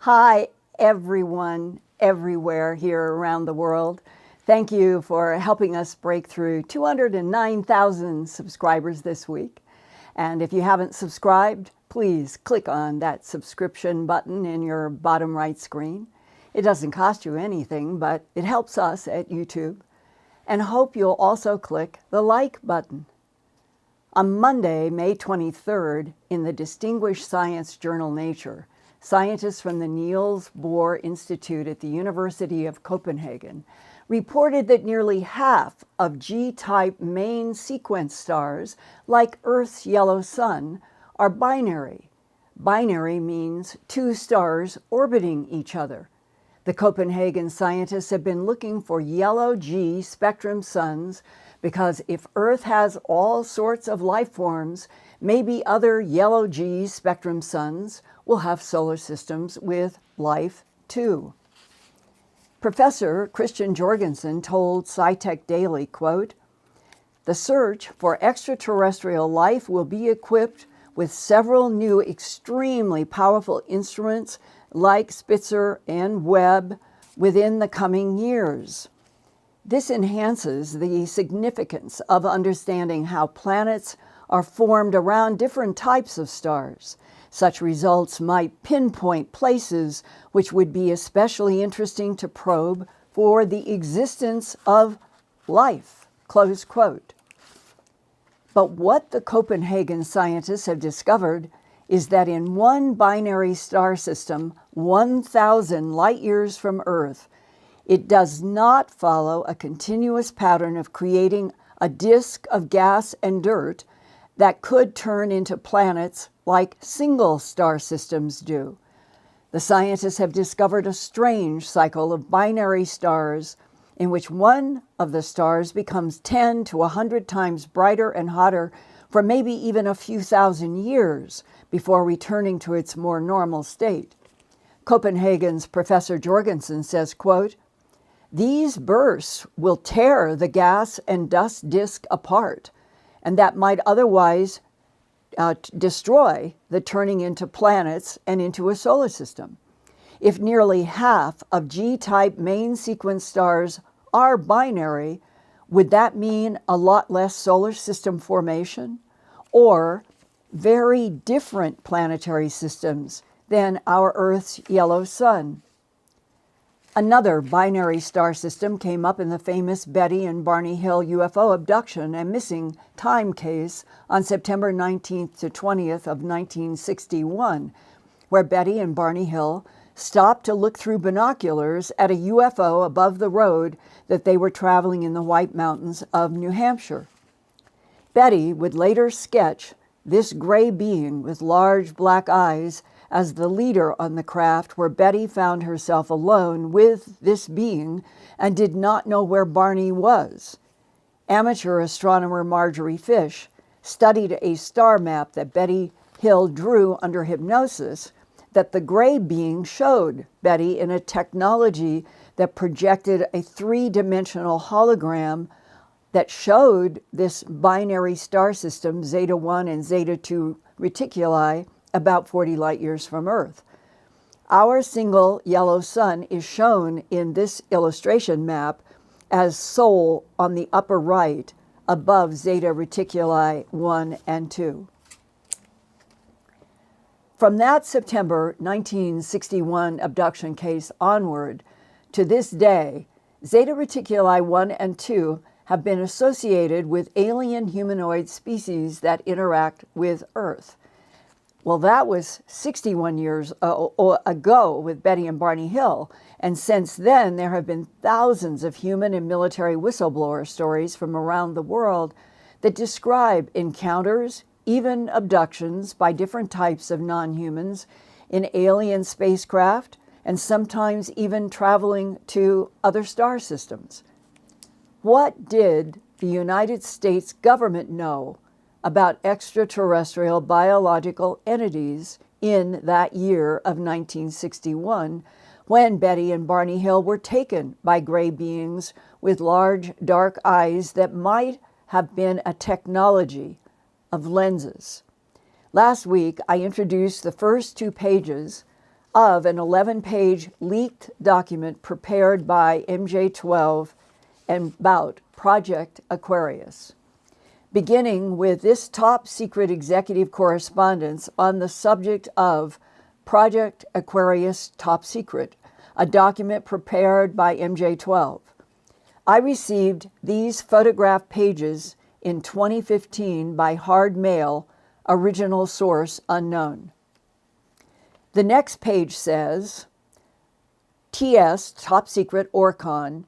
Hi, everyone, everywhere here around the world. Thank you for helping us break through 209,000 subscribers this week. And if you haven't subscribed, please click on that subscription button in your bottom right screen. It doesn't cost you anything, but it helps us at YouTube. And hope you'll also click the like button. On Monday, May 23rd, in the distinguished science journal Nature, scientists from the Niels Bohr Institute at the University of Copenhagen reported that nearly half of G-type main sequence stars, like Earth's yellow sun, are binary. Binary means two stars orbiting each other. The Copenhagen scientists have been looking for yellow G spectrum suns because if Earth has all sorts of life forms, maybe other yellow G spectrum suns will have solar systems with life too. Professor Christian Jorgensen told SciTech Daily, quote, "The search for extraterrestrial life will be equipped with several new extremely powerful instruments like Spitzer and Webb within the coming years. This enhances the significance of understanding how planets are formed around different types of stars. Such results might pinpoint places which would be especially interesting to probe for the existence of life," close quote. But what the Copenhagen scientists have discovered is that in one binary star system, 1,000 light years from Earth, it does not follow a continuous pattern of creating a disk of gas and dirt that could turn into planets like single star systems do. The scientists have discovered a strange cycle of binary stars in which one of the stars becomes 10 to 100 times brighter and hotter for maybe even a few thousand years before returning to its more normal state. Copenhagen's Professor Jorgensen says, quote, "These bursts will tear the gas and dust disk apart, and that might otherwise destroy the turning into planets and into a solar system. If nearly half of G-type main sequence stars are binary, would that mean a lot less solar system formation or very different planetary systems than our Earth's yellow sun?" Another binary star system came up in the famous Betty and Barney Hill UFO abduction and missing time case on September 19th to 20th of 1961, where Betty and Barney Hill stopped to look through binoculars at a UFO above the road that they were traveling in the White Mountains of New Hampshire. Betty would later sketch this gray being with large black eyes as the leader on the craft, where Betty found herself alone with this being and did not know where Barney was. Amateur astronomer Marjorie Fish studied a star map that Betty Hill drew under hypnosis that the gray being showed Betty in a technology that projected a three-dimensional hologram that showed this binary star system, Zeta 1 and Zeta 2 Reticuli, about 40 light years from Earth. Our single yellow sun is shown in this illustration map as Sol on the upper right above Zeta Reticuli 1 and 2. From that September 1961 abduction case onward to this day, Zeta Reticuli 1 and 2 have been associated with alien humanoid species that interact with Earth. Well, that was 61 years ago with Betty and Barney Hill, and since then there have been thousands of human and military whistleblower stories from around the world that describe encounters, even abductions by different types of non-humans in alien spacecraft, and sometimes even traveling to other star systems. What did the United States government know about extraterrestrial biological entities in that year of 1961 when Betty and Barney Hill were taken by gray beings with large dark eyes that might have been a technology of lenses? Last week, I introduced the first 2 pages of an 11-page leaked document prepared by MJ-12 and about Project Aquarius, beginning with this top-secret executive correspondence on the subject of Project Aquarius Top Secret, a document prepared by MJ-12. I received these photograph pages in 2015 by hard mail, original source unknown. The next page says, TS, Top Secret Orcon,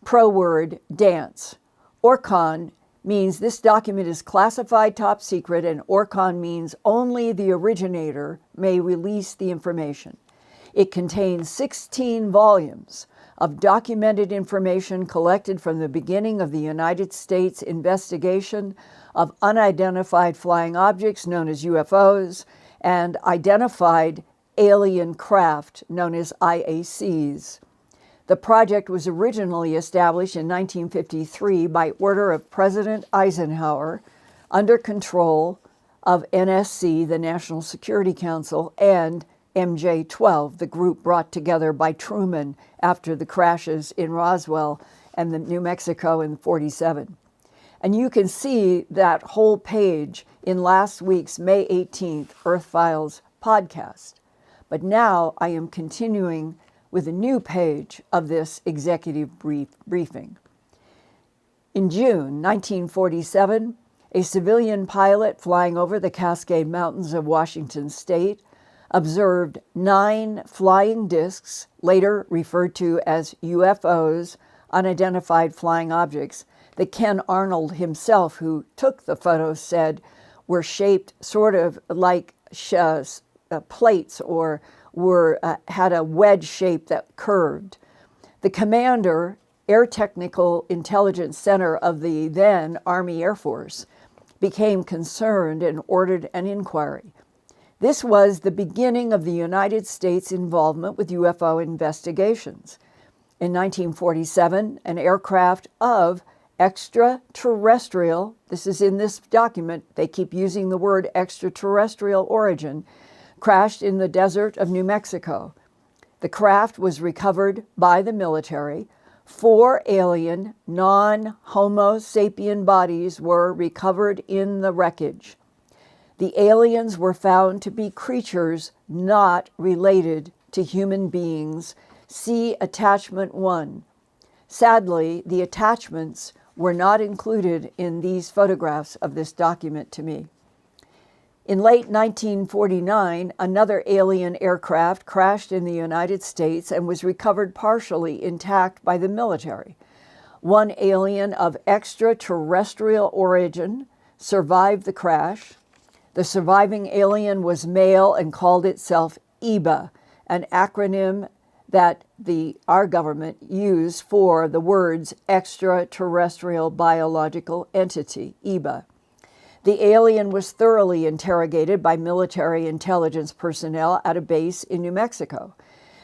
pro word, dance. Orcon means this document is classified top secret, and Orcon means only the originator may release the information. It contains 16 volumes of documented information collected from the beginning of the United States investigation of unidentified flying objects known as UFOs and identified alien craft known as IACs. The project was originally established in 1953 by order of President Eisenhower under control of NSC, the National Security Council, and MJ-12, the group brought together by Truman after the crashes in Roswell and the New Mexico in '47. And you can see that whole page in last week's May 18th Earthfiles podcast. But now I am continuing with a new page of this executive briefing. In June 1947, a civilian pilot flying over the Cascade Mountains of Washington state observed 9 flying discs, later referred to as UFOs, unidentified flying objects, that Ken Arnold himself, who took the photos, said were shaped sort of like plates or had a wedge shape that curved. The commander, Air Technical Intelligence Center of the then Army Air Force, became concerned and ordered an inquiry. This was the beginning of the United States' involvement with UFO investigations. In 1947, an aircraft of extraterrestrial, this is in this document, they keep using the word extraterrestrial origin, crashed in the desert of New Mexico. The craft was recovered by the military. 4 alien, non-Homo sapien bodies were recovered in the wreckage. The aliens were found to be creatures not related to human beings. See Attachment 1. Sadly, the attachments were not included in these photographs of this document to me. In late 1949, another alien aircraft crashed in the United States and was recovered partially intact by the military. 1 alien of extraterrestrial origin survived the crash. The surviving alien was male and called itself EBA, an acronym that our government used for the words extraterrestrial biological entity, EBA. The alien was thoroughly interrogated by military intelligence personnel at a base in New Mexico.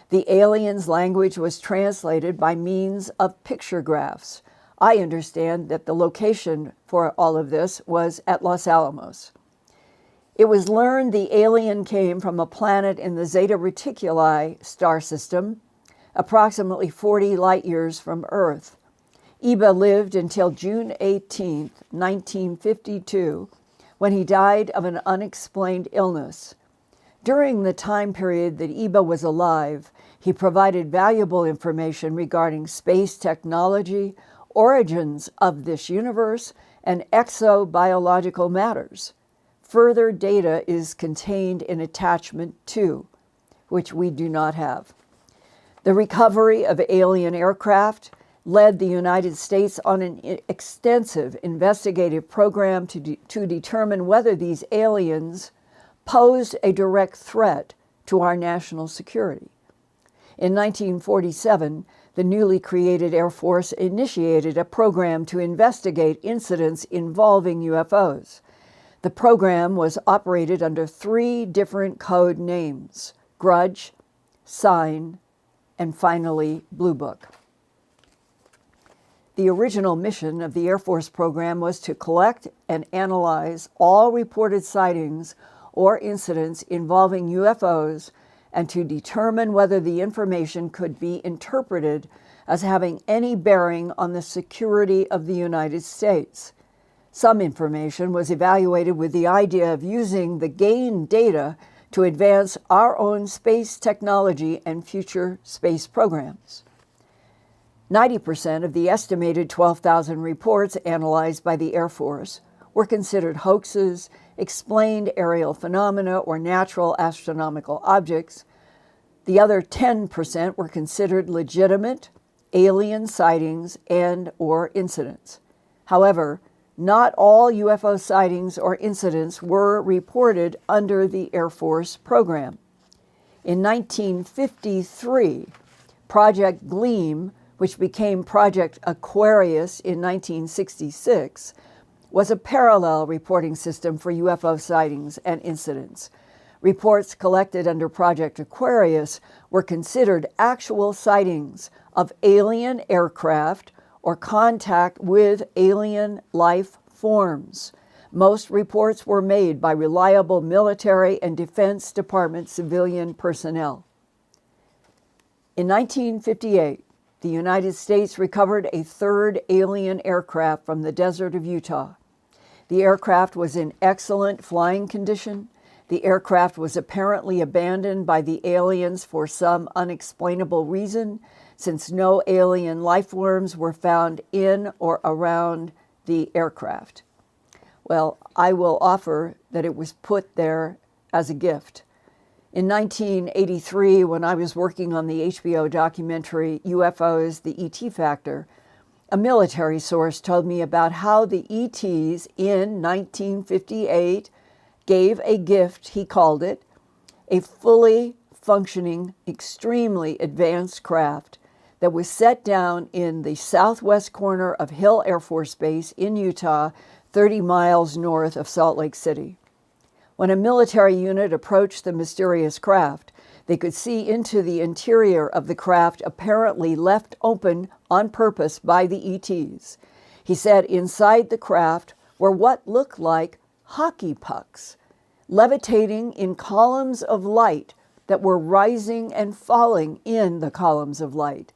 The alien's language was translated by means of pictographs. I understand that the location for all of this was at Los Alamos. It was learned the alien came from a planet in the Zeta Reticuli star system, approximately 40 light years from Earth. EBA lived until June 18, 1952, when he died of an unexplained illness. During the time period that EBA was alive, he provided valuable information regarding space technology, origins of this universe, and exobiological matters. Further data is contained in Attachment 2, which we do not have. The recovery of alien aircraft led the United States on an extensive investigative program to determine whether these aliens posed a direct threat to our national security. In 1947, the newly created Air Force initiated a program to investigate incidents involving UFOs. The program was operated under 3 different code names: Grudge, Sign, and finally Blue Book. The original mission of the Air Force program was to collect and analyze all reported sightings or incidents involving UFOs and to determine whether the information could be interpreted as having any bearing on the security of the United States. Some information was evaluated with the idea of using the gained data to advance our own space technology and future space programs. 90% of the estimated 12,000 reports analyzed by the Air Force were considered hoaxes, explained aerial phenomena, or natural astronomical objects. The other 10% were considered legitimate alien sightings and/or incidents. However, not all UFO sightings or incidents were reported under the Air Force program. In 1953, Project Gleam, which became Project Aquarius in 1966, was a parallel reporting system for UFO sightings and incidents. Reports collected under Project Aquarius were considered actual sightings of alien aircraft or contact with alien life forms. Most reports were made by reliable military and Defense Department civilian personnel. In 1958, the United States recovered a third alien aircraft from the desert of Utah. The aircraft was in excellent flying condition. The aircraft was apparently abandoned by the aliens for some unexplainable reason, since no alien life forms were found in or around the aircraft. Well, I will offer that it was put there as a gift. In 1983, when I was working on the HBO documentary UFOs, the ET Factor, a military source told me about how the ETs in 1958 gave a gift, he called it, a fully functioning, extremely advanced craft that was set down in the southwest corner of Hill Air Force Base in Utah, 30 miles north of Salt Lake City. When a military unit approached the mysterious craft, they could see into the interior of the craft, apparently left open on purpose by the ETs. He said inside the craft were what looked like hockey pucks, levitating in columns of light that were rising and falling in the columns of light.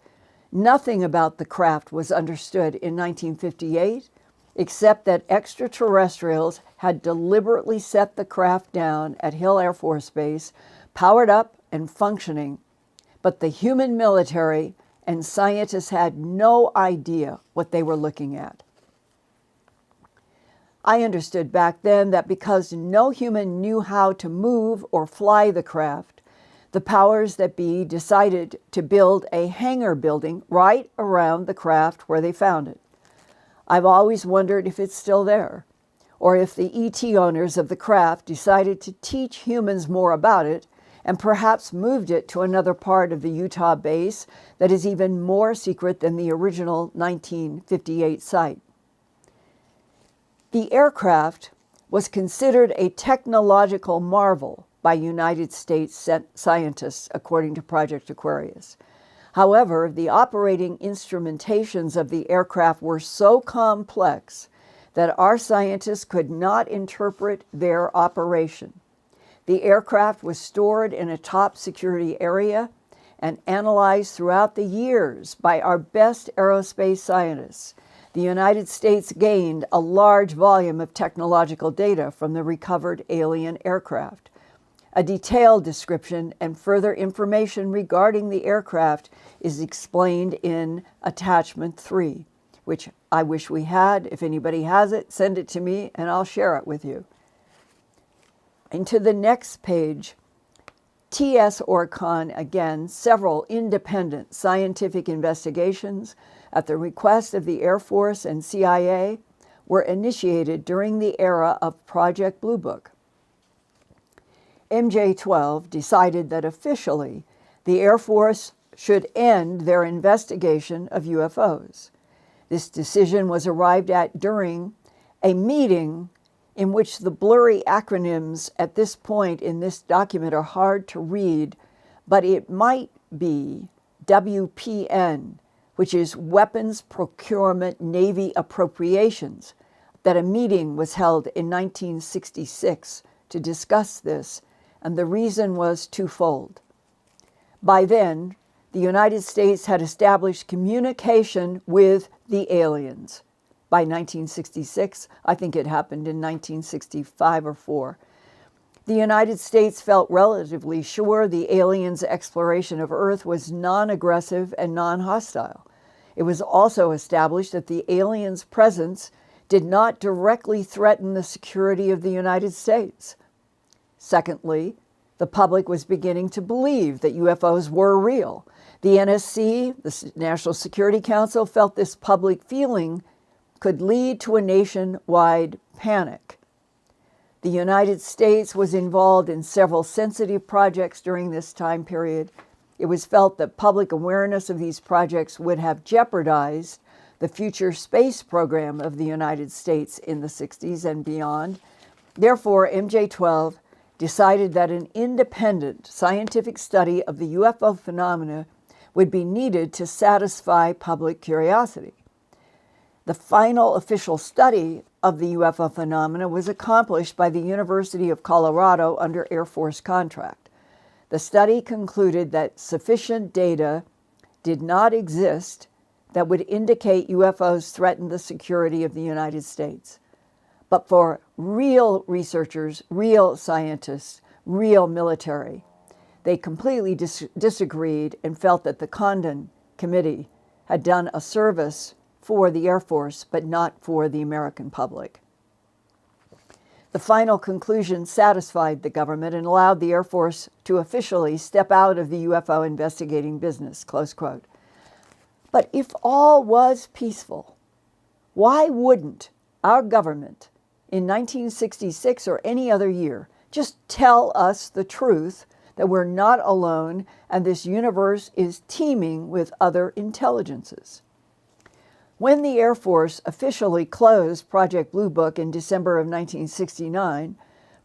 Nothing about the craft was understood in 1958, except that extraterrestrials had deliberately set the craft down at Hill Air Force Base, powered up and functioning, but the human military and scientists had no idea what they were looking at. I understood back then that because no human knew how to move or fly the craft, the powers that be decided to build a hangar building right around the craft where they found it. I've always wondered if it's still there, or if the ET owners of the craft decided to teach humans more about it and perhaps moved it to another part of the Utah base that is even more secret than the original 1958 site. The aircraft was considered a technological marvel by United States scientists, according to Project Aquarius. However, the operating instrumentations of the aircraft were so complex that our scientists could not interpret their operation. The aircraft was stored in a top security area and analyzed throughout the years by our best aerospace scientists. The United States gained a large volume of technological data from the recovered alien aircraft. A detailed description and further information regarding the aircraft is explained in Attachment 3, which I wish we had. If anybody has it, send it to me and I'll share it with you. Into the next page, T.S. Orcon, again, several independent scientific investigations at the request of the Air Force and CIA were initiated during the era of Project Blue Book. MJ-12 decided that officially the Air Force should end their investigation of UFOs. This decision was arrived at during a meeting in which the blurry acronyms at this point in this document are hard to read, but it might be WPN, which is Weapons Procurement Navy Appropriations, that a meeting was held in 1966 to discuss this, and the reason was twofold. By then, the United States had established communication with the aliens. By 1966, I think it happened in 1965 or 4. The United States felt relatively sure the aliens' exploration of Earth was non-aggressive and non-hostile. It was also established that the aliens' presence did not directly threaten the security of the United States. Secondly, the public was beginning to believe that UFOs were real. The NSC, the National Security Council, felt this public feeling could lead to a nationwide panic. The United States was involved in several sensitive projects during this time period. It was felt that public awareness of these projects would have jeopardized the future space program of the United States in the 60s and beyond. Therefore, MJ-12 decided that an independent scientific study of the UFO phenomena would be needed to satisfy public curiosity. The final official study of the UFO phenomena was accomplished by the University of Colorado under Air Force contract. The study concluded that sufficient data did not exist that would indicate UFOs threatened the security of the United States. But for real researchers, real scientists, real military, they completely disagreed and felt that the Condon Committee had done a service for the Air Force, but not for the American public. The final conclusion satisfied the government and allowed the Air Force to officially step out of the UFO investigating business, close quote. But if all was peaceful, why wouldn't our government in 1966 or any other year just tell us the truth that we're not alone and this universe is teeming with other intelligences? When the Air Force officially closed Project Blue Book in December of 1969,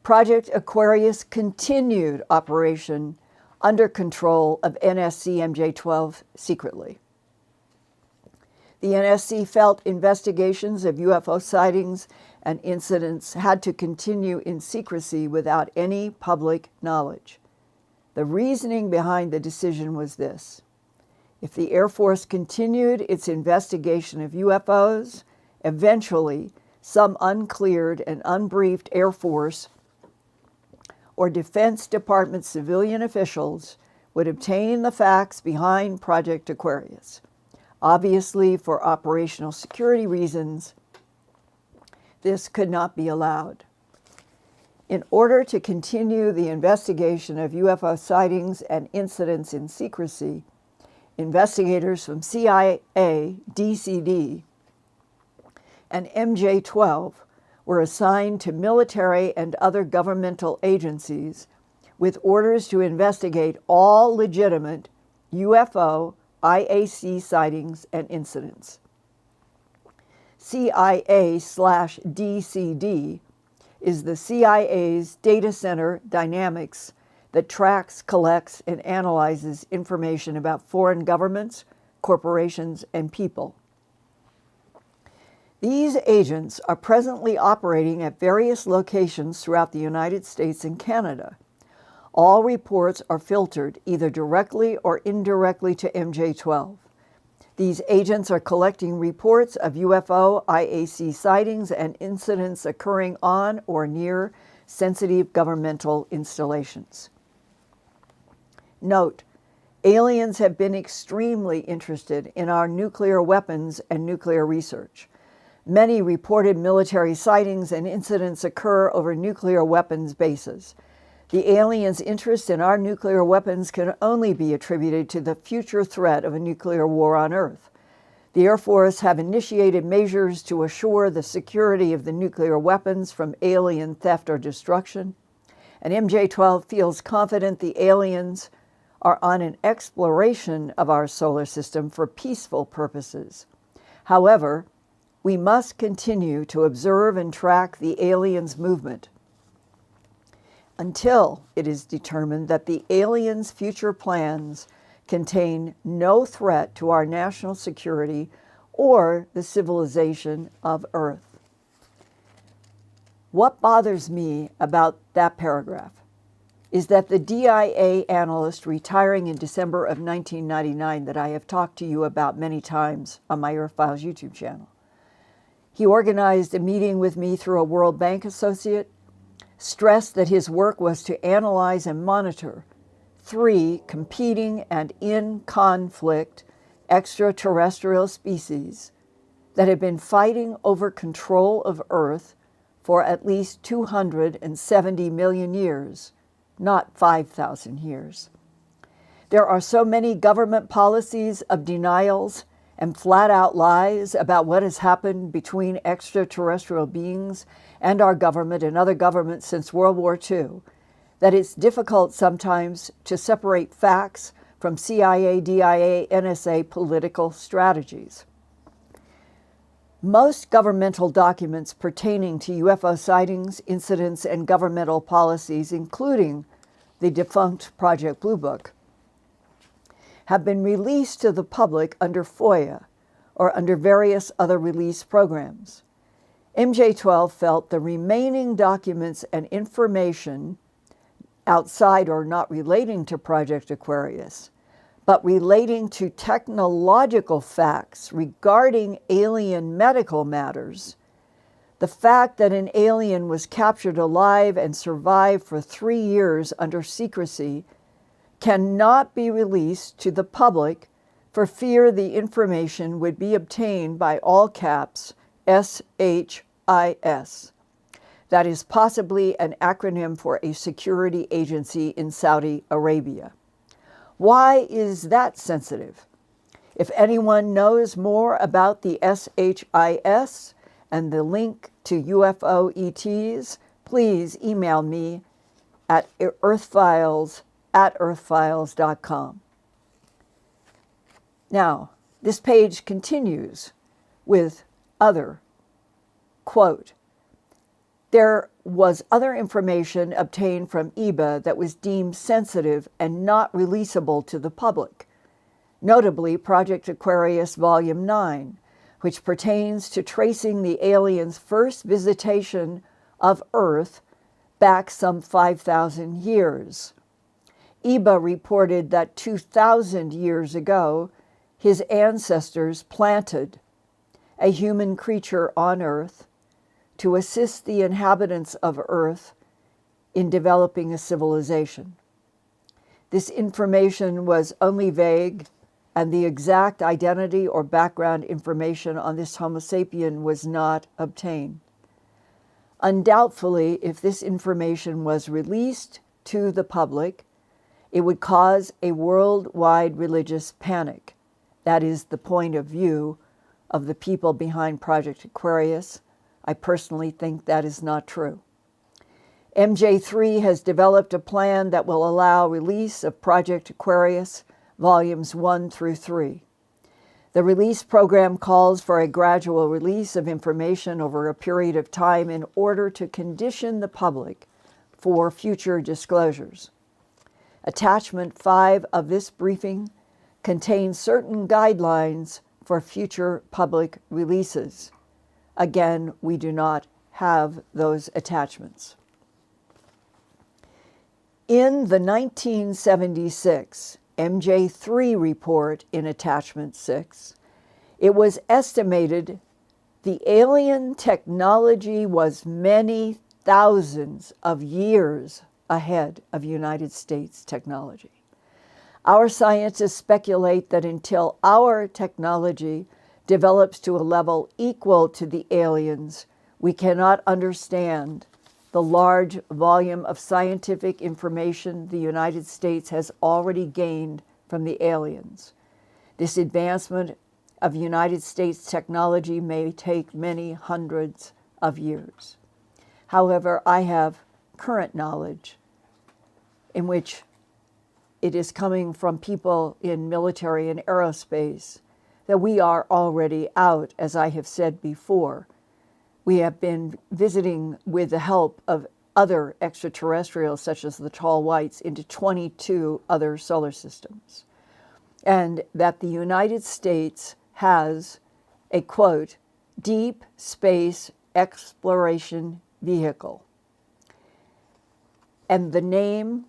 Project Aquarius continued operation under control of NSC MJ-12 secretly. The NSC felt investigations of UFO sightings and incidents had to continue in secrecy without any public knowledge. The reasoning behind the decision was this: if the Air Force continued its investigation of UFOs, eventually some uncleared and unbriefed Air Force or Defense Department civilian officials would obtain the facts behind Project Aquarius. Obviously, for operational security reasons, this could not be allowed. In order to continue the investigation of UFO sightings and incidents in secrecy, investigators from CIA, DCD, and MJ-12 were assigned to military and other governmental agencies with orders to investigate all legitimate UFO IAC sightings and incidents. CIA/DCD is the CIA's data center dynamics that tracks, collects, and analyzes information about foreign governments, corporations, and people. These agents are presently operating at various locations throughout the United States and Canada. All reports are filtered either directly or indirectly to MJ-12. These agents are collecting reports of UFO IAC sightings and incidents occurring on or near sensitive governmental installations. Note, aliens have been extremely interested in our nuclear weapons and nuclear research. Many reported military sightings and incidents occur over nuclear weapons bases. The aliens' interest in our nuclear weapons can only be attributed to the future threat of a nuclear war on Earth. The Air Force have initiated measures to assure the security of the nuclear weapons from alien theft or destruction, and MJ-12 feels confident the aliens are on an exploration of our solar system for peaceful purposes. However, we must continue to observe and track the aliens' movement until it is determined that the aliens' future plans contain no threat to our national security or the civilization of Earth. What bothers me about that paragraph is that the DIA analyst retiring in December of 1999 that I have talked to you about many times on my Earthfiles YouTube channel. He organized a meeting with me through a World Bank associate, stressed that his work was to analyze and monitor 3 competing and in conflict extraterrestrial species that had been fighting over control of Earth for at least 270 million years, not 5,000 years. There are so many government policies of denials and flat-out lies about what has happened between extraterrestrial beings and our government and other governments since World War II that it's difficult sometimes to separate facts from CIA, DIA, NSA political strategies. Most governmental documents pertaining to UFO sightings, incidents, and governmental policies, including the defunct Project Blue Book, have been released to the public under FOIA or under various other release programs. MJ-12 felt the remaining documents and information outside or not relating to Project Aquarius, but relating to technological facts regarding alien medical matters, the fact that an alien was captured alive and survived for 3 years under secrecy cannot be released to the public for fear the information would be obtained by all caps SHIS. That is possibly an acronym for a security agency in Saudi Arabia. Why is that sensitive? If anyone knows more about the SHIS and the link to UFO ETs, please email me at earthfiles@earthfiles.com. Now, this page continues with other, quote, there was other information obtained from EBA that was deemed sensitive and not releasable to the public, notably Project Aquarius Volume 9, which pertains to tracing the aliens' first visitation of Earth back some 5,000 years. EBA reported that 2,000 years ago, his ancestors planted a human creature on Earth to assist the inhabitants of Earth in developing a civilization. This information was only vague, and the exact identity or background information on this Homo sapien was not obtained. Undoubtedly, if this information was released to the public, it would cause a worldwide religious panic. That is the point of view of the people behind Project Aquarius. I personally think that is not true. MJ3 has developed a plan that will allow release of Project Aquarius Volumes 1 through 3. The release program calls for a gradual release of information over a period of time in order to condition the public for future disclosures. Attachment 5 of this briefing contains certain guidelines for future public releases. Again, we do not have those attachments. In the 1976 MJ3 report in Attachment 6, it was estimated the alien technology was many thousands of years ahead of United States technology. Our scientists speculate that until our technology develops to a level equal to the aliens, we cannot understand the large volume of scientific information the United States has already gained from the aliens. This advancement of United States technology may take many hundreds of years. However, I have current knowledge in which it is coming from people in military and aerospace that we are already out, as I have said before. We have been visiting with the help of other extraterrestrials, such as the tall whites, into 22 other solar systems. And that the United States has a, quote, deep space exploration vehicle. And the name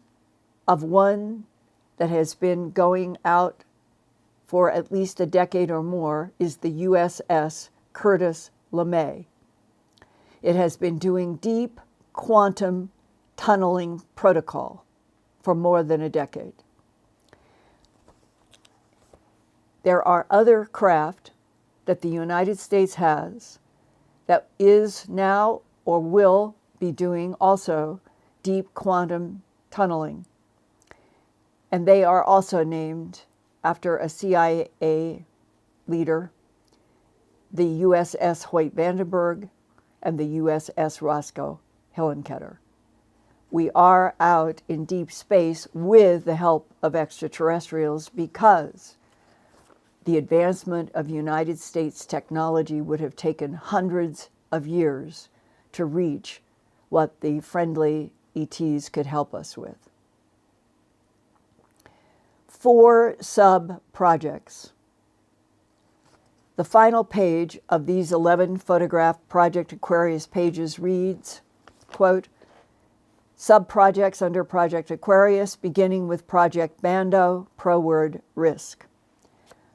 of one that has been going out for at least a decade or more is the USS Curtis LeMay. It has been doing deep quantum tunneling protocol for more than a decade. There are other craft that the United States has that is now or will be doing also deep quantum tunneling. And they are also named after a CIA leader, the USS Hoyt Vandenberg and the USS Roscoe Hillenkoetter. We are out in deep space with the help of extraterrestrials because the advancement of United States technology would have taken hundreds of years to reach what the friendly ETs could help us with. 4 sub-projects. The final page of these 11 photographed Project Aquarius pages reads, quote, sub-projects under Project Aquarius, beginning with Project Bando, pro-word risk.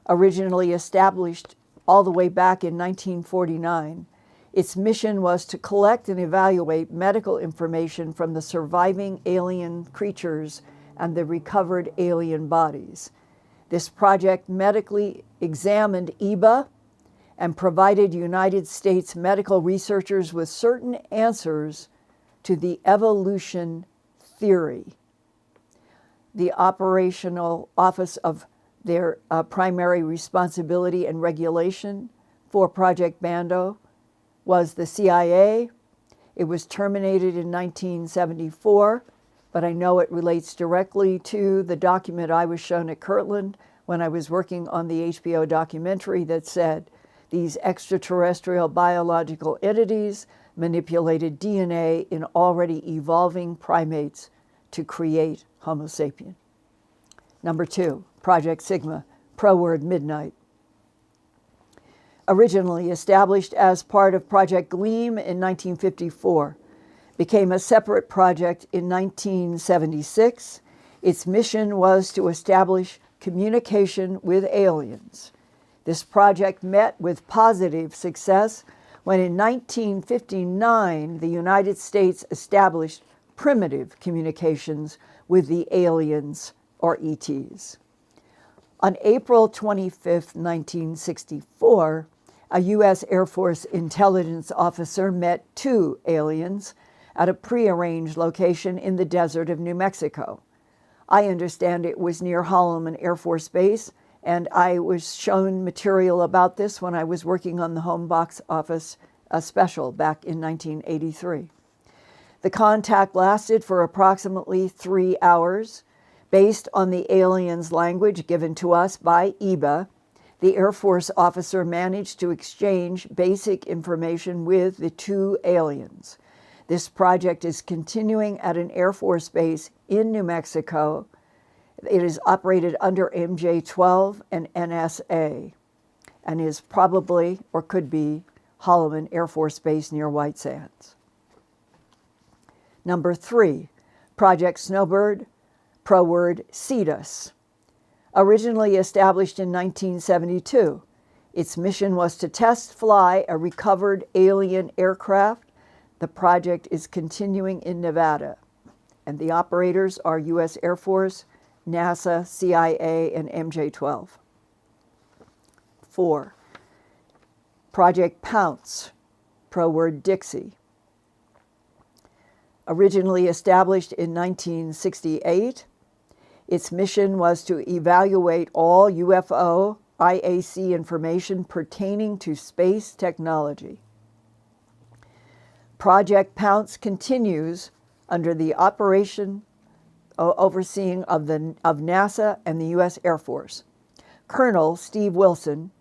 Originally established all the way back in 1949, its mission was to collect and evaluate medical information from the surviving alien creatures and the recovered alien bodies. This project medically examined EBA and provided United States medical researchers with certain answers to the evolution theory. The operational office of their primary responsibility and regulation for Project Bando was the CIA. It was terminated in 1974, but I know it relates directly to the document I was shown at Kirtland when I was working on the HBO documentary that said these extraterrestrial biological entities manipulated DNA in already evolving primates to create Homo sapien. Number 2, Project Sigma, pro-word midnight. Originally established as part of Project Gleam in 1954, became a separate project in 1976. Its mission was to establish communication with aliens. This project met with positive success when in 1959 the United States established primitive communications with the aliens or ETs. On April 25, 1964, a U.S. Air Force intelligence officer met 2 aliens at a prearranged location in the desert of New Mexico. I understand it was near Holloman Air Force Base, and I was shown material about this when I was working on the Home Box Office special back in 1983. The contact lasted for approximately 3 hours. Based on the aliens' language given to us by EBA, the Air Force officer managed to exchange basic information with the 2 aliens. This project is continuing at an Air Force base in New Mexico. It is operated under MJ-12 and NSA and is probably or could be Holloman Air Force Base near White Sands. Number 3, Project Snowbird, pro-word CETUS. Originally established in 1972, its mission was to test fly a recovered alien aircraft. The project is continuing in Nevada, and the operators are U.S. Air Force, NASA, CIA, and MJ-12. 4, Project Pounce, pro-word Dixie. Originally established in 1968, its mission was to evaluate all UFO IAC information pertaining to space technology. Project Pounce continues under the operation overseeing of NASA and the U.S. Air Force. Colonel Steve Wilson,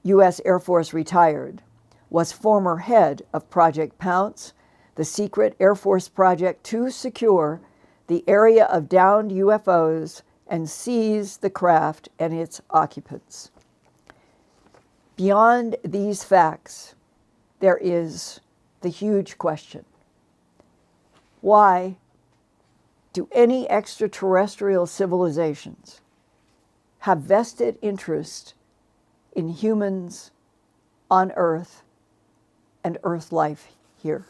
U.S. Air Force retired, was former head of Project Pounce, the secret Air Force project to secure the area of downed UFOs and seize the craft and its occupants. Beyond these facts, there is the huge question: why Do any extraterrestrial civilizations have vested interest in humans on Earth and Earth life here?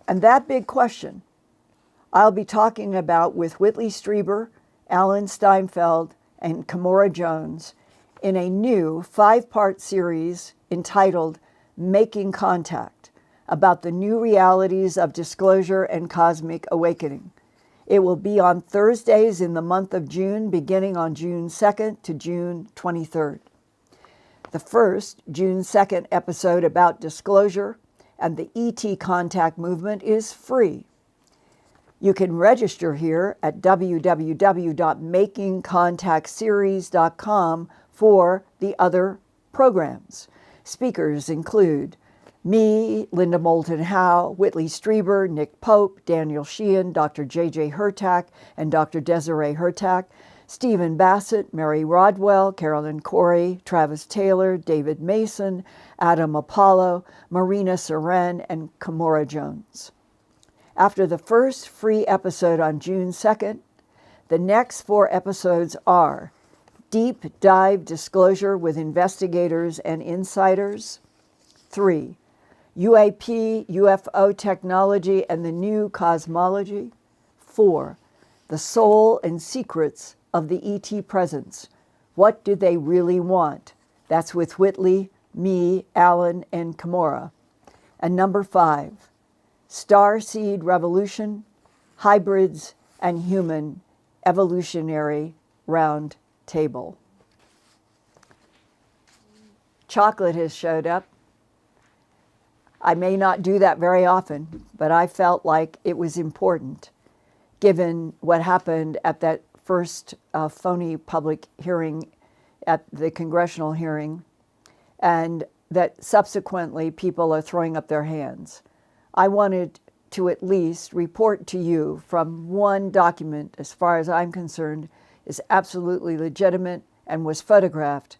And that big question I'll be talking about with Whitley Strieber, Alan Steinfeld, and Kimora Jones in a new 5-part series entitled Making Contact, about the new realities of disclosure and cosmic awakening. It will be on Thursdays in the month of June, beginning on June 2nd to June 23rd. The first, June 2nd episode about disclosure and the ET contact movement is free. You can register here at www.makingcontactseries.com for the other programs. Speakers include me, Linda Moulton Howe, Whitley Strieber, Nick Pope, Daniel Sheehan, Dr. J.J. Hurtak, and Dr. Desiree Hurtak, Stephen Bassett, Mary Rodwell, Carolyn Corey, Travis Taylor, David Mason, Adam Apollo, Marina Seren, and Kimora Jones. After the first free episode on June 2nd, the next 4 episodes are Deep Dive Disclosure with Investigators and Insiders, 3, UAP, UFO Technology and the New Cosmology, 4, The Soul and Secrets of the ET Presence. What do they really want? That's with Whitley, me, Alan, and Kimora. And number 5, Starseed Revolution, Hybrids and Human Evolutionary Round Table. Chocolate has showed up. I may not do that very often, but I felt like it was important, given what happened at that first phony public hearing at the congressional hearing, and that subsequently people are throwing up their hands. I wanted to at least report to you from one document, as far as I'm concerned, is absolutely legitimate and was photographed.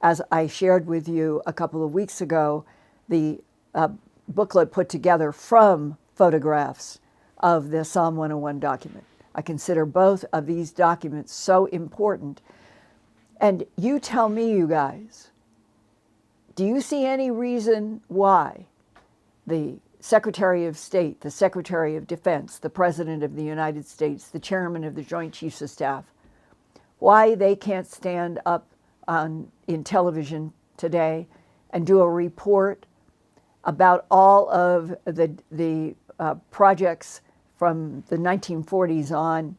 As I shared with you a couple of weeks ago, the booklet put together from photographs of the Psalm 101 document. I consider both of these documents so important. And you tell me, you guys, do you see any reason why the Secretary of State, the Secretary of Defense, the President of the United States, the Chairman of the Joint Chiefs of Staff, why they can't stand up in television today and do a report about all of the projects from the 1940s on?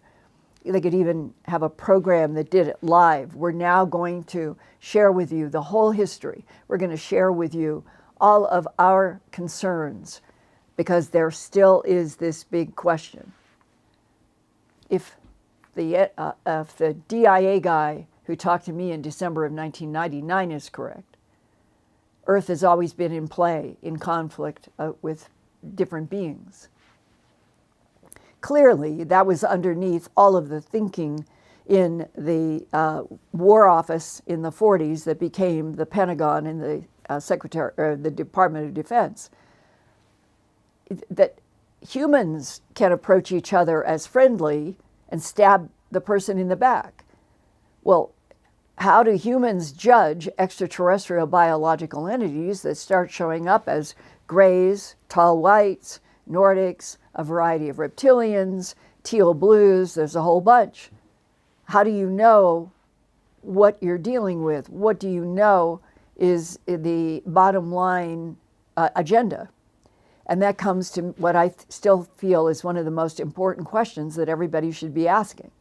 They could even have a program that did it live. We're now going to share with you the whole history. We're going to share with you all of our concerns, because there still is this big question. If the DIA guy who talked to me in December of 1999 is correct, Earth has always been in play, in conflict with different beings. Clearly, that was underneath all of the thinking in the War Office in the 40s that became the Pentagon and the the Department of Defense, that humans can approach each other as friendly and stab the person in the back. Well, how do humans judge extraterrestrial biological entities that start showing up as grays, tall whites, Nordics, a variety of reptilians, teal blues? There's a whole bunch. How do you know what you're dealing with? What do you know is the bottom line agenda? And that comes to what I still feel is one of the most important questions that everybody should be asking.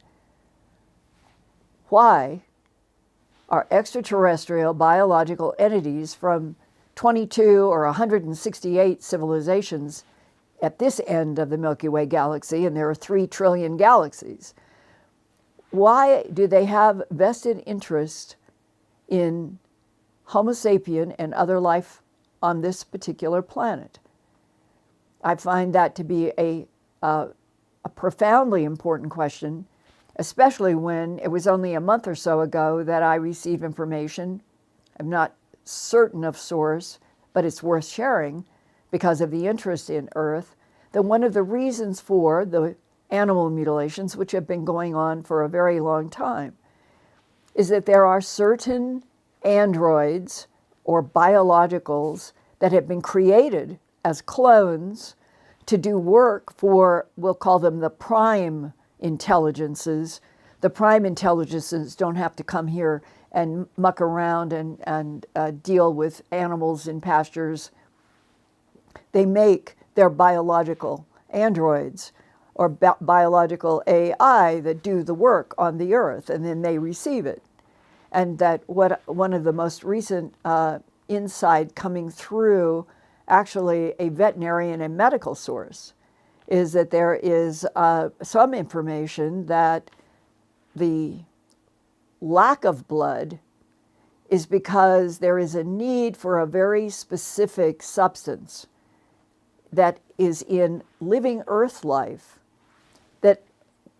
Why are extraterrestrial biological entities from 22 or 168 civilizations at this end of the Milky Way galaxy, and there are 3 trillion galaxies, why do they have vested interest in Homo sapien and other life on this particular planet? I find that to be a profoundly important question, especially when it was only a month or so ago that I received information. I'm not certain of source, but it's worth sharing because of the interest in Earth, that one of the reasons for the animal mutilations, which have been going on for a very long time, is that there are certain androids or biologicals that have been created as clones to do work for, we'll call them the prime intelligences. The prime intelligences don't have to come here and muck around and deal with animals in pastures. They make their biological androids or biological AI that do the work on the earth, and then they receive it. And that one of the most recent insight coming through actually a veterinarian and medical source is that there is some information that the lack of blood is because there is a need for a very specific substance that is in living earth life that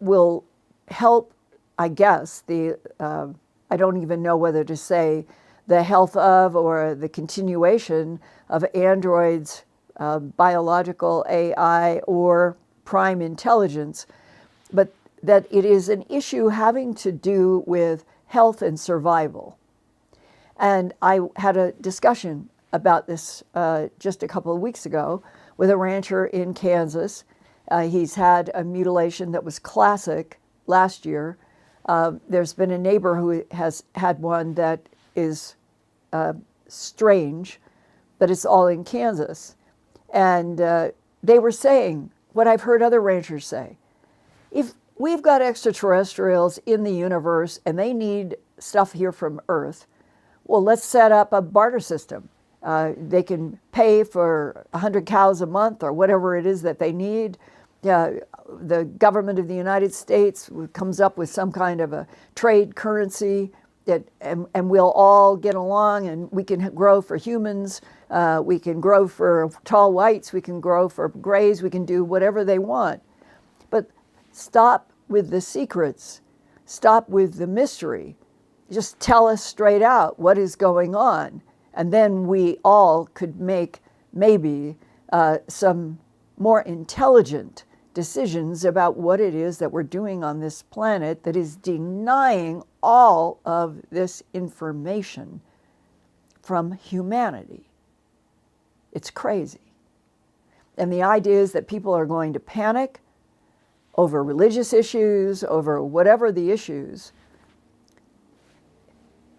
will help, I guess, I don't even know whether to say the health of or the continuation of androids, biological AI, or prime intelligence, but that it is an issue having to do with health and survival. And I had a discussion about this just a couple of weeks ago with a rancher in Kansas. He's had a mutilation that was classic last year. There's been a neighbor who has had one that is strange, but it's all in Kansas. And they were saying what I've heard other ranchers say. If we've got extraterrestrials in the universe and they need stuff here from Earth, well, let's set up a barter system. They can pay for 100 cows a month or whatever it is that they need. The government of the United States comes up with some kind of a trade currency and we'll all get along, and we can grow for humans, we can grow for tall whites, we can grow for grays, we can do whatever they want. But stop with the secrets, stop with the mystery. Just tell us straight out what is going on, and then we all could make maybe some more intelligent decisions about what it is that we're doing on this planet that is denying all of this information from humanity. It's crazy. And the idea is that people are going to panic over religious issues, over whatever the issues.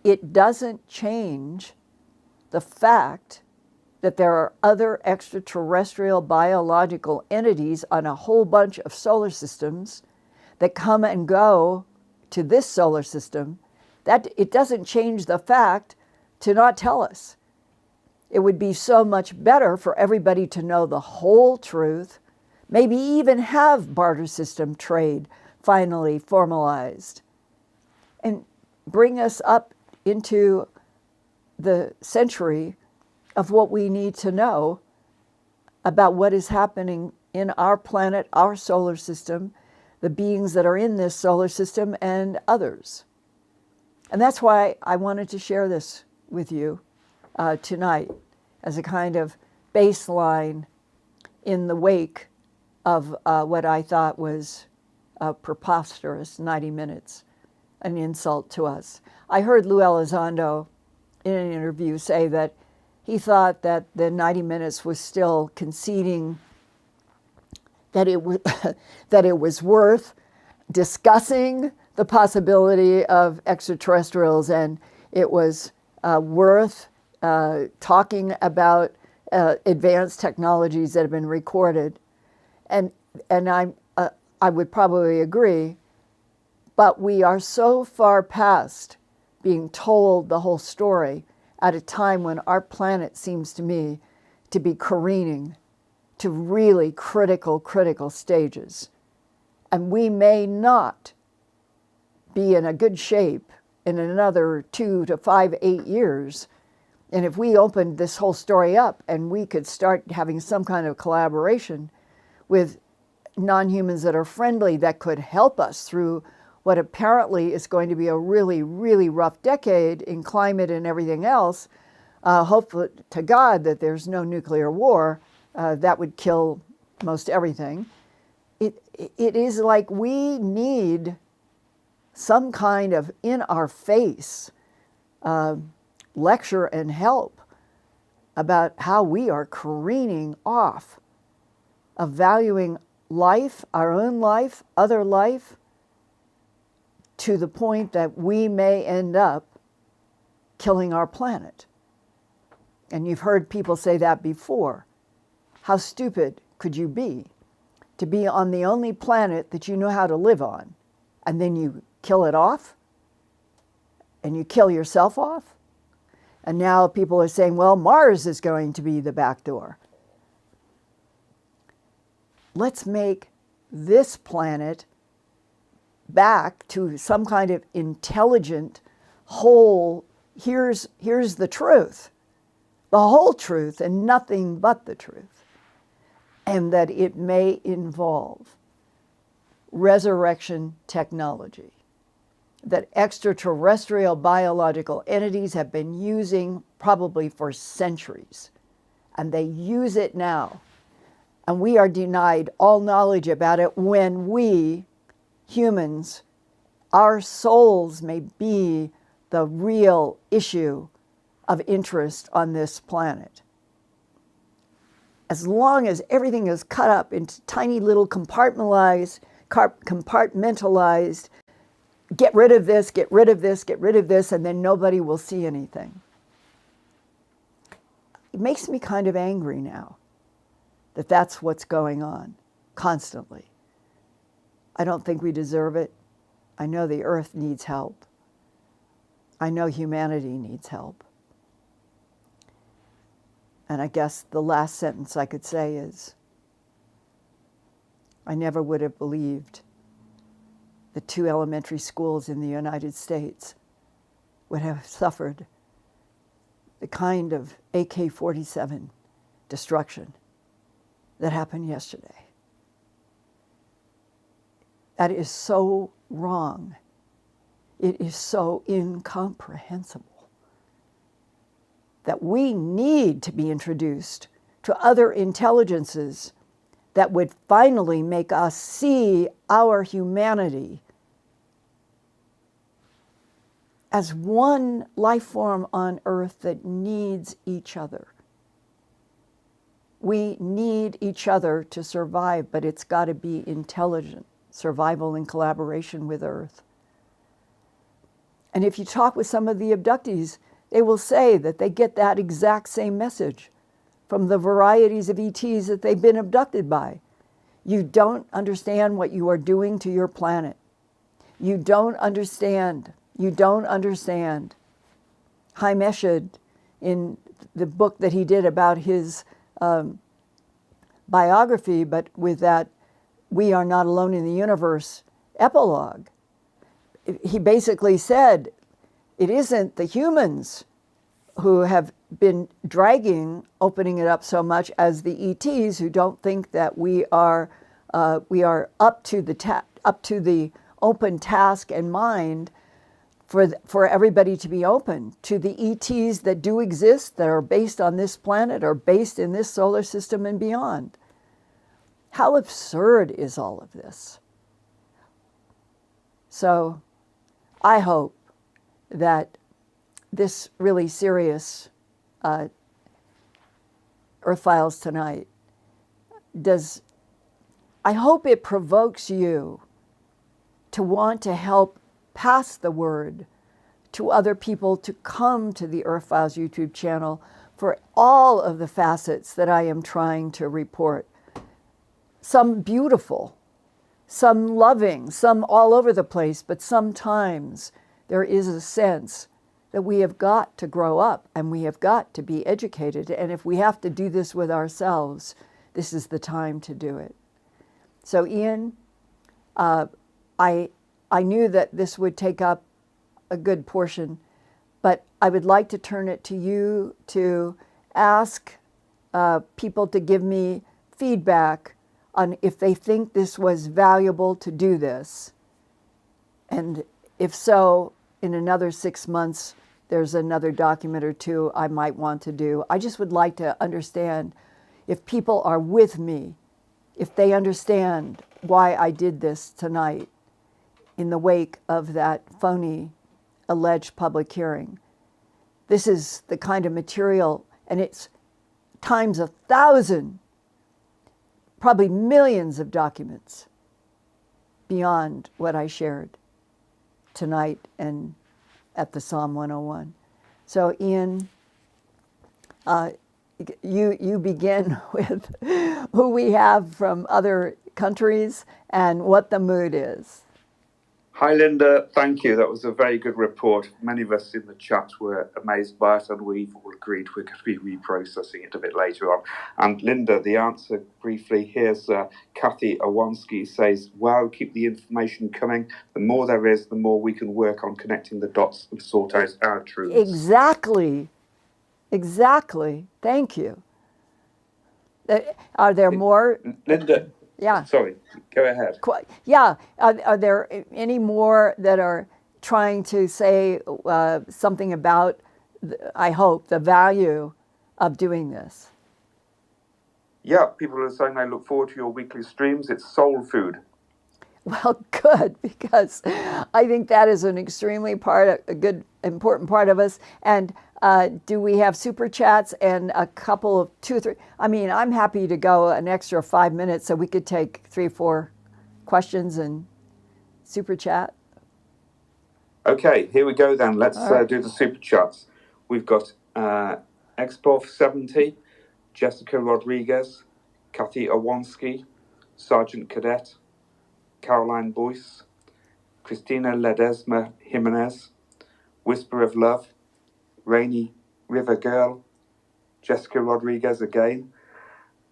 It doesn't change the fact that there are other extraterrestrial biological entities on a whole bunch of solar systems that come and go to this solar system. That it doesn't change the fact to not tell us. It would be so much better for everybody to know the whole truth, maybe even have barter system trade finally formalized, and bring us up into the century of what we need to know about what is happening in our planet, our solar system, the beings that are in this solar system, and others. And that's why I wanted to share this with you tonight as a kind of baseline in the wake of what I thought was a preposterous 90 minutes, an insult to us. I heard Lou Elizondo in an interview say that he thought that the 90 minutes was still conceding that it was worth discussing the possibility of extraterrestrials, and it was worth talking about advanced technologies that have been recorded. And I would probably agree, but we are so far past being told the whole story at a time when our planet seems to me to be careening to really critical stages. And we may not be in a good shape in another 2 to 5, 8 years. And if we opened this whole story up and we could start having some kind of collaboration with non-humans that are friendly, that could help us through what apparently is going to be a really rough decade in climate and everything else, hopefully to God that there's no nuclear war, that would kill most everything, it is like we need some kind of in-our-face lecture and help about how we are careening off of valuing life, our own life, other life, to the point that we may end up killing our planet. And you've heard people say that before. How stupid could you be to be on the only planet that you know how to live on, and then you kill it off? And you kill yourself off? And now people are saying, well, Mars is going to be the back door. Let's make this planet back to some kind of intelligent whole. Here's the truth, the whole truth, and nothing but the truth. And that it may involve resurrection technology that extraterrestrial biological entities have been using probably for centuries. And they use it now. And we are denied all knowledge about it when we, humans, our souls may be the real issue of interest on this planet. As long as everything is cut up into tiny little compartmentalized, get rid of this, get rid of this, get rid of this, and then nobody will see anything. It makes me kind of angry now that that's what's going on constantly. I don't think we deserve it. I know the earth needs help. I know humanity needs help. And I guess the last sentence I could say is, I never would have believed the 2 elementary schools in the United States would have suffered the kind of AK-47 destruction that happened yesterday. That is so wrong. It is so incomprehensible that we need to be introduced to other intelligences that would finally make us see our humanity as one life form on Earth that needs each other. We need each other to survive, but it's got to be intelligent survival in collaboration with Earth. And if you talk with some of the abductees, they will say that they get that exact same message from the varieties of ETs that they've been abducted by. You don't understand what you are doing to your planet. You don't understand. You don't understand. Haim Eshed, in the book that he did about his biography, but with that "We Are Not Alone in the Universe" epilogue, he basically said, it isn't the humans who have been dragging opening it up so much as the ETs, who don't think that we are up to the open task and mind for everybody to be open to the ETs that do exist, that are based on this planet, or based in this solar system and beyond. How absurd is all of this? So I hope that this really serious Earthfiles tonight I hope it provokes you to want to help pass the word to other people to come to the Earthfiles YouTube channel for all of the facets that I am trying to report. Some beautiful, some loving, some all over the place, but sometimes there is a sense that we have got to grow up and we have got to be educated. And if we have to do this with ourselves, this is the time to do it. So Ian, I knew that this would take up a good portion, but I would like to turn it to you to ask people to give me feedback on if they think this was valuable to do this. And if so, in another 6 months, there's another document or 2 I might want to do. I just would like to understand if people are with me if they understand why I did this tonight in the wake of that phony alleged public hearing. This is the kind of material, and it's times 1,000, probably millions of documents beyond what I shared tonight and at the Psalm 101. So Ian, you begin with who we have from other countries and what the mood is. Hi, Linda. Thank you. That was a very good report. Many of us in the chat were amazed by it, and we've all agreed we're going to be reprocessing it a bit later on. And Linda, the answer briefly, here's Kathy Owanski says, wow, keep the information coming. The more there is, the more we can work on connecting the dots and sort out our truths. Exactly. Thank you. Are there more? Linda, yeah. Sorry, go ahead. Yeah. Are there any more that are trying to say something about, I hope, the value of doing this? Yeah, people are saying they look forward to your weekly streams. It's soul food. Well, good, because I think that is an extremely important part of us. And do we have super chats and a couple of 2 or 3? I mean, I'm happy to go an extra 5 minutes so we could take 3 or 4 questions and super chat. Okay, here we go then. Let's do the super chats. We've got Expov70, Jessica Rodriguez, Kathy Owanski, Sergeant Cadet, Caroline Boyce, Christina Ledesma Jimenez, Whisper of Love, Rainy River Girl, Jessica Rodriguez again,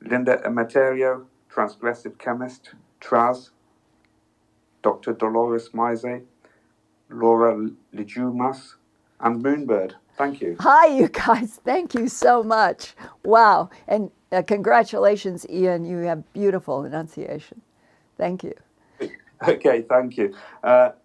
Linda Emeterio, Transgressive Chemist, Traz, Dr. Dolores Mize, Laura Lejumas, and Moonbird. Thank you. Hi, you guys. Thank you so much. Wow. And congratulations, Ian. You have beautiful enunciation. Thank you. Okay, thank you.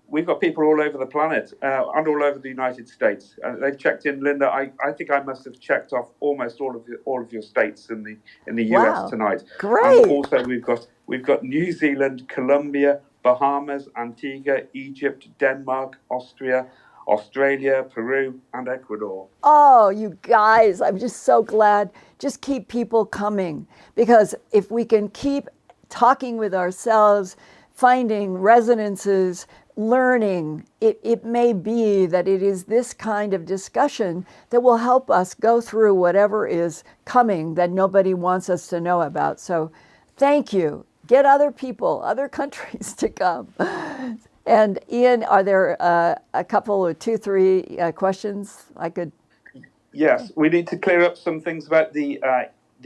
We've got people all over the planet and all over the United States. They've checked in, Linda. I think I must have checked off almost all of your states in the US tonight. Great. And also we've got New Zealand, Colombia, Bahamas, Antigua, Egypt, Denmark, Austria, Australia, Peru, and Ecuador. Oh, you guys, I'm just so glad. Just keep people coming, because if we can keep talking with ourselves, finding resonances, learning, it may be that it is this kind of discussion that will help us go through whatever is coming that nobody wants us to know about. So thank you. Get other people, other countries to come. And Ian, are there a couple or 2, 3 questions I could? Yes, we need to clear up some things about the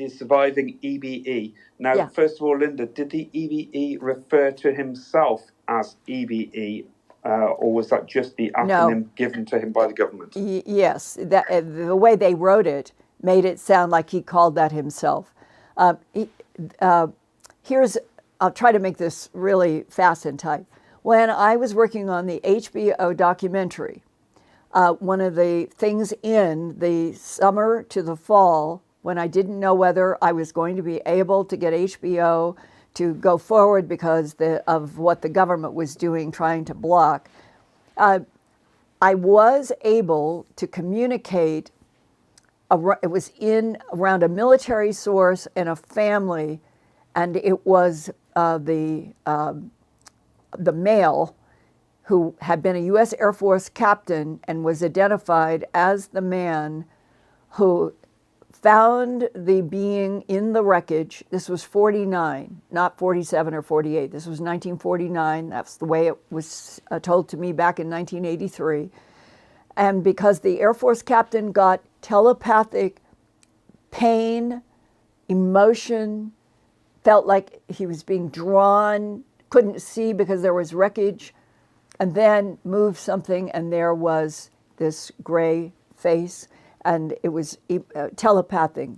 surviving EBE. Now, First of all, Linda, did the EBE refer to himself as EBE, or was that just the acronym given to him by the government? Yes, the way they wrote it made it sound like he called that himself. I'll try to make this really fast and tight. When I was working on the HBO documentary, one of the things in the summer to the fall, when I didn't know whether I was going to be able to get HBO to go forward because of what the government was doing, trying to block, I was able to communicate. It was around a military source and a family, and it was the male who had been a U.S. Air Force captain and was identified as the man who found the being in the wreckage. This was 49, not 47 or 48. This was 1949. That's the way it was told to me back in 1983. And because the Air Force captain got telepathic pain, emotion, felt like he was being drawn, couldn't see because there was wreckage, and then moved something and there was this gray face, and it was telepathic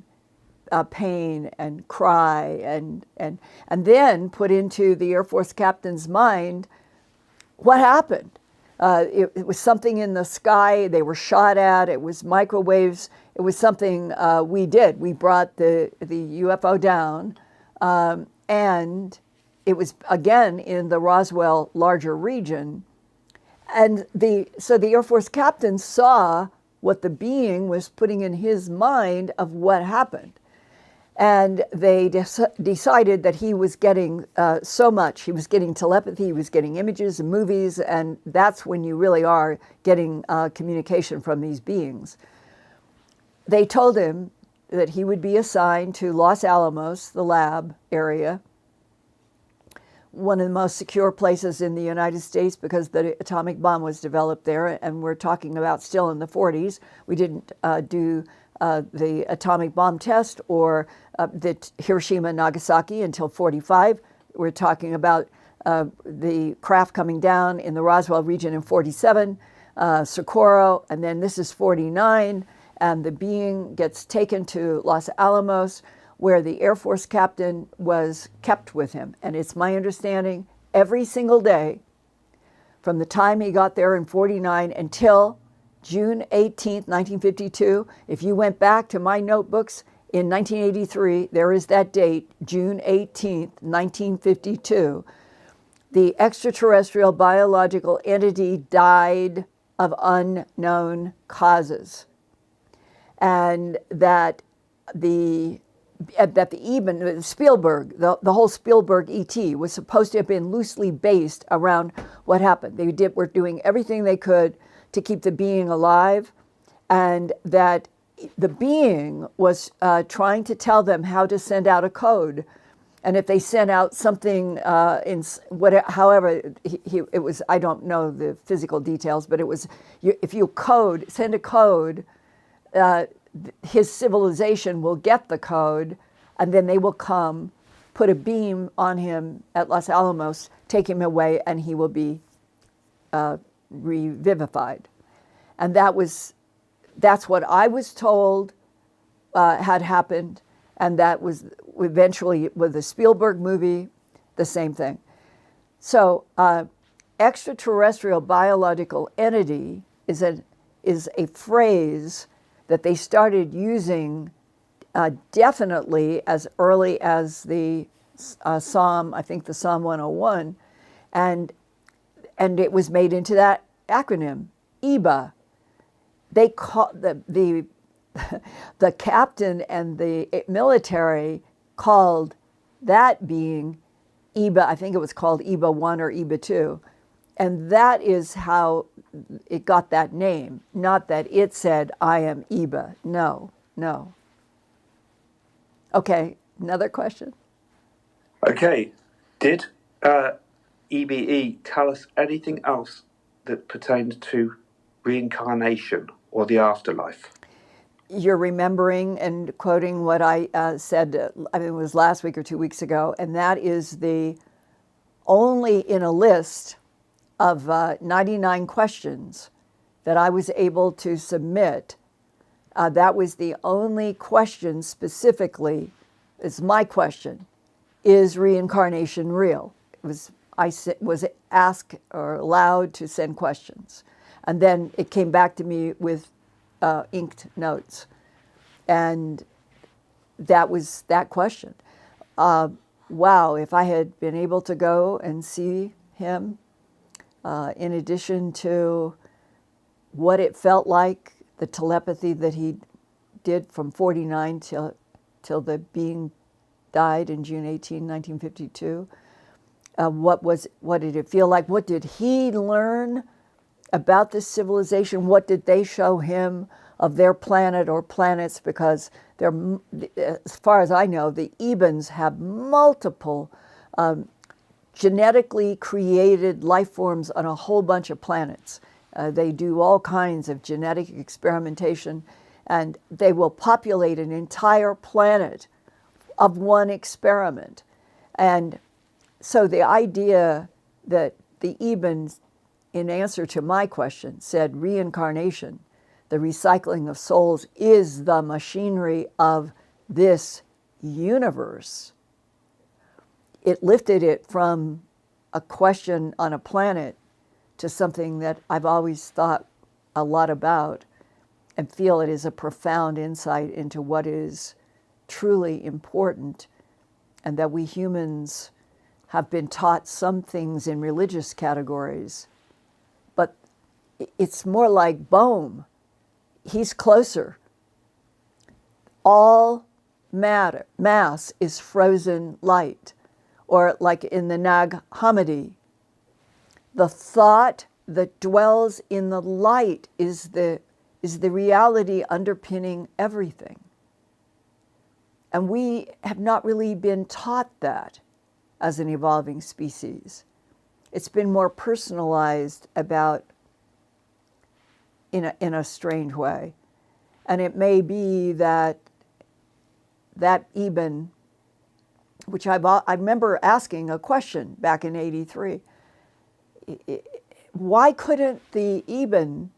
pain and cry, and then put into the Air Force captain's mind what happened. It was something in the sky, they were shot at, it was microwaves, it was something we did. We brought the UFO down, and it was again in the Roswell larger region. And so the Air Force captain saw what the being was putting in his mind of what happened. And they decided that he was getting so much. He was getting telepathy, he was getting images and movies, and that's when you really are getting communication from these beings. They told him that he would be assigned to Los Alamos, the lab area, one of the most secure places in the United States because the atomic bomb was developed there, and we're talking about still in the 40s. We didn't do the atomic bomb test or the Hiroshima and Nagasaki until 45. We're talking about the craft coming down in the Roswell region in 47, Socorro, and then this is 49, and the being gets taken to Los Alamos, where the Air Force captain was kept with him. And it's my understanding every single day from the time he got there in 49 until June 18th, 1952. If you went back to my notebooks in 1983, there is that date, June 18th, 1952. The extraterrestrial biological entity died of unknown causes. And that the even Spielberg, the whole Spielberg ET was supposed to have been loosely based around what happened. They were doing everything they could to keep the being alive, and that the being was trying to tell them how to send out a code. And if they sent out something however, it was, I don't know the physical details, but it was, if you send a code, his civilization will get the code, and then they will come, put a beam on him at Los Alamos, take him away, and he will be revivified. And that's what I was told had happened, and that was eventually with the Spielberg movie, the same thing. So extraterrestrial biological entity is a phrase that they started using definitely as early as the Psalm, I think the Psalm 101, and it was made into that acronym, EBA. They call the captain and the military called that being EBA. I think it was called EBA 1 or EBA 2. And that is how it got that name, not that it said, I am EBA. No. Okay, another question? Okay, did EBE tell us anything else that pertained to reincarnation or the afterlife? You're remembering and quoting what I said, I mean, it was last week or 2 weeks ago, and that is the only in a list of 99 questions that I was able to submit. That was the only question specifically, it's my question, is reincarnation real? I was asked or allowed to send questions. And then it came back to me with inked notes. And that was that question. Wow, if I had been able to go and see him, in addition to what it felt like, the telepathy that he did from 49 till the being died in June 18, 1952. What did it feel like? What did he learn about this civilization? What did they show him of their planet or planets? Because as far as I know, the Ebens have multiple genetically created life forms on a whole bunch of planets. They do all kinds of genetic experimentation, and they will populate an entire planet of one experiment. And so the idea that the Ebens, in answer to my question, said reincarnation, the recycling of souls, is the machinery of this universe. It lifted it from a question on a planet to something that I've always thought a lot about and feel it is a profound insight into what is truly important and that we humans have been taught some things in religious categories, but it's more like Bohm. He's closer. All mass is frozen light, or like in the Nag Hammadi, the thought that dwells in the light is the reality underpinning everything. And we have not really been taught that as an evolving species. It's been more personalized about in a strange way. And it may be that Eben, which I remember asking a question back in '83, why couldn't the Eben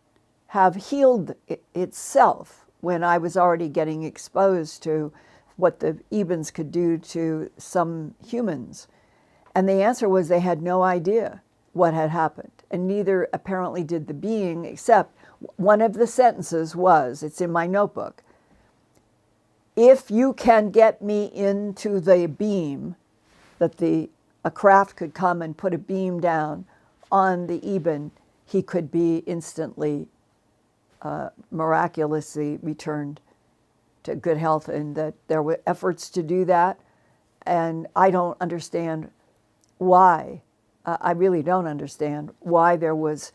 have healed itself when I was already getting exposed to what the Ebens could do to some humans? And the answer was they had no idea what had happened. And neither apparently did the being, except one of the sentences was, it's in my notebook, if you can get me into the beam, that a craft could come and put a beam down on the Eben, he could be instantly, miraculously returned to good health, and that there were efforts to do that. And I don't understand why. I really don't understand why there was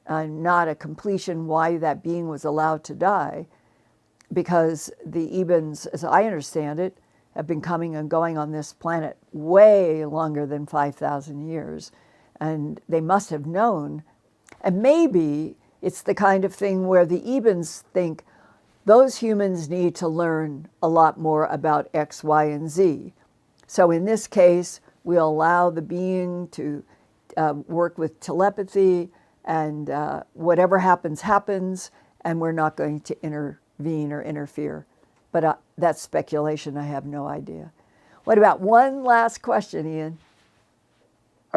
not a completion, why that being was allowed to die, because the Ebens, as I understand it, have been coming and going on this planet way longer than 5,000 years. And they must have known. And maybe it's the kind of thing where the Ebens think those humans need to learn a lot more about X, Y, and Z. So in this case, we'll allow the being to work with telepathy, and whatever happens, happens, and we're not going to intervene or interfere. But that's speculation. I have no idea. What about one last question, Ian?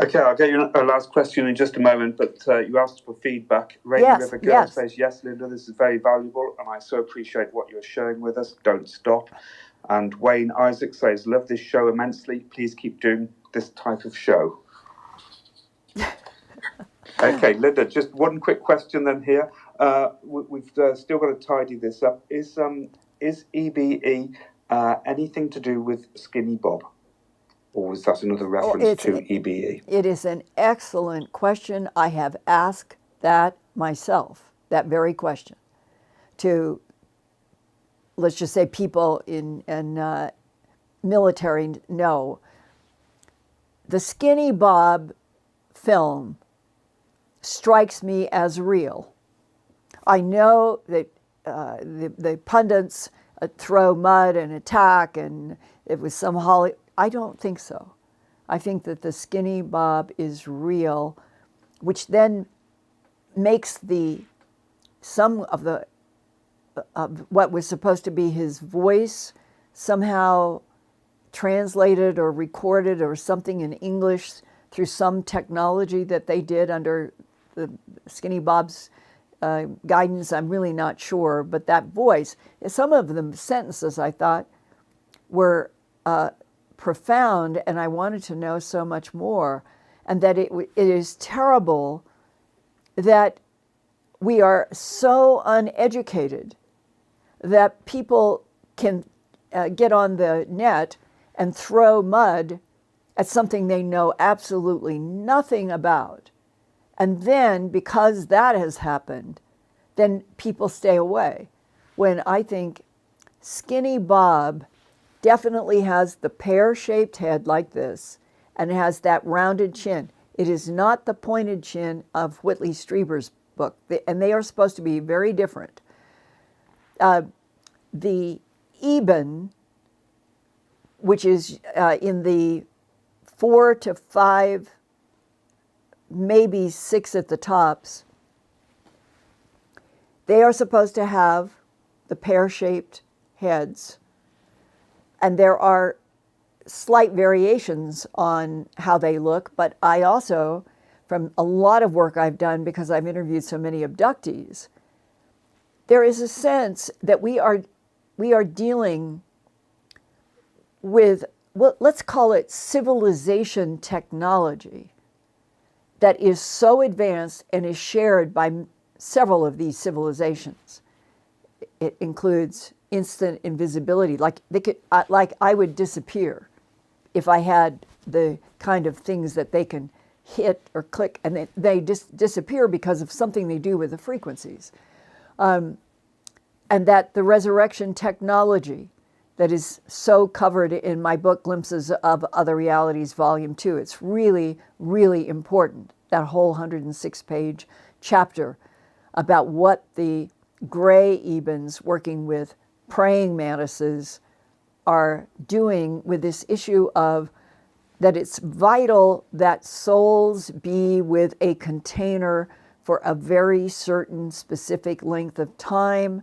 Okay, I'll get you a last question in just a moment, but you asked for feedback. Rainy River Girl says, yes, Linda, this is very valuable, and I so appreciate what you're sharing with us. Don't stop. And Wayne Isaac says, love this show immensely. Please keep doing this type of show. Okay, Linda, just one quick question then here. We've still got to tidy this up. Is EBE anything to do with Skinny Bob? Or was that another reference to EBE? It is an excellent question. I have asked that myself, that very question, to, let's just say, people in military know. The Skinny Bob film strikes me as real. I know that the pundits throw mud and attack, and it was some I don't think so. I think that the Skinny Bob is real, which then makes some of what was supposed to be his voice somehow translated or recorded or something in English through some technology that they did under the Skinny Bob's guidance. I'm really not sure, but that voice, some of the sentences I thought were profound, and I wanted to know so much more, and that it is terrible that we are so uneducated that people can get on the net and throw mud at something they know absolutely nothing about. And then, because that has happened, then people stay away. When I think Skinny Bob definitely has the pear-shaped head like this, and has that rounded chin. It is not the pointed chin of Whitley Strieber's book, and they are supposed to be very different. The Eben, which is in the 4 to 5, maybe 6 at the tops, they are supposed to have the pear-shaped heads. And there are slight variations on how they look, but I also, from a lot of work I've done because I've interviewed so many abductees, there is a sense that we are dealing with well, let's call it civilization technology that is so advanced and is shared by several of these civilizations. It includes instant invisibility, like I would disappear if I had the kind of things that they can hit or click, and they disappear because of something they do with the frequencies. And that the resurrection technology that is so covered in my book, Glimpses of Other Realities, Volume 2. It's really, really important, that whole 106-page chapter about what the gray Ebens working with praying mantises are doing with this issue of that it's vital that souls be with a container for a very certain specific length of time.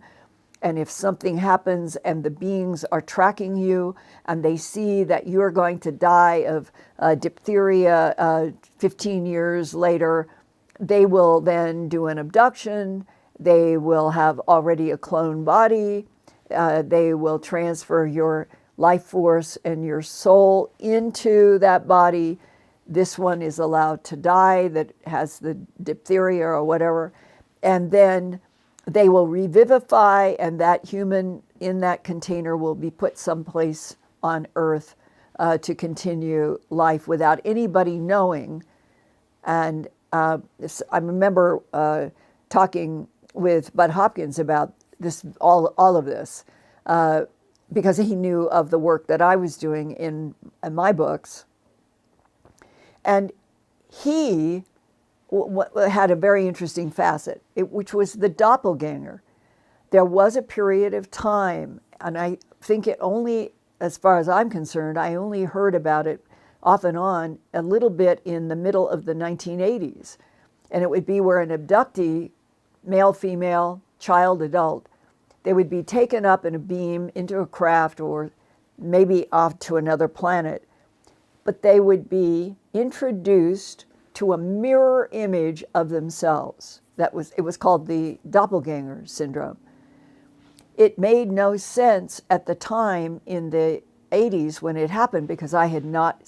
And if something happens and the beings are tracking you and they see that you're going to die of diphtheria 15 years later, they will then do an abduction. They will have already a clone body. They will transfer your life force and your soul into that body. This one is allowed to die that has the diphtheria or whatever. And then they will revivify, and that human in that container will be put someplace on Earth to continue life without anybody knowing. And I remember talking with Bud Hopkins about this, all of this, because he knew of the work that I was doing in my books. And he had a very interesting facet, which was the doppelganger. There was a period of time, and I think it only, as far as I'm concerned, I only heard about it off and on a little bit in the middle of the 1980s. And it would be where an abductee, male, female, child, adult, they would be taken up in a beam into a craft or maybe off to another planet, but they would be introduced to a mirror image of themselves. It was called the doppelganger syndrome. It made no sense at the time in the 80s when it happened, because I had not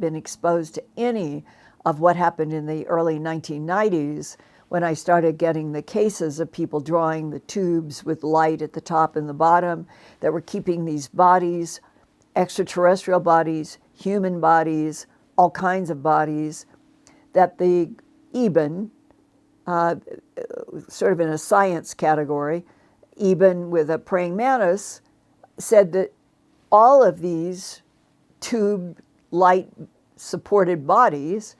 been exposed to any of what happened in the early 1990s when I started getting the cases of people drawing the tubes with light at the top and the bottom that were keeping these bodies, extraterrestrial bodies, human bodies, all kinds of bodies, that the Eben, sort of in a science category, Eben with a praying mantis, said that all of these tube light supported bodies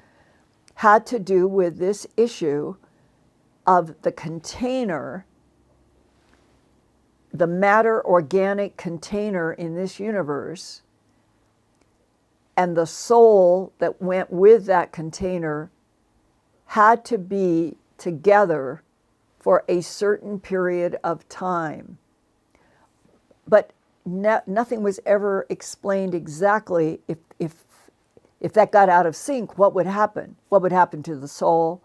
had to do with this issue of the container, the matter organic container in this universe, and the soul that went with that container had to be together for a certain period of time. But nothing was ever explained exactly if that got out of sync, what would happen? What would happen to the soul?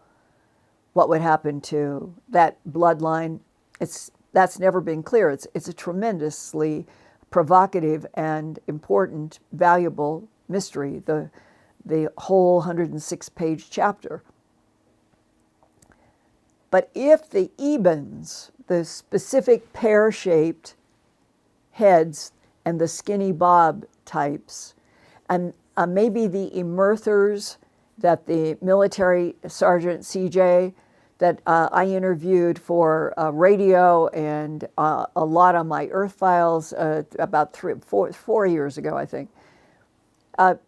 What would happen to that bloodline? That's never been clear. It's a tremendously provocative and important, valuable mystery, the whole 106-page chapter. But if the Ebens, the specific pear-shaped heads and the skinny bob types, and maybe the emerthers that the military sergeant CJ that I interviewed for radio and a lot on my Earthfiles about 4 years ago, I think.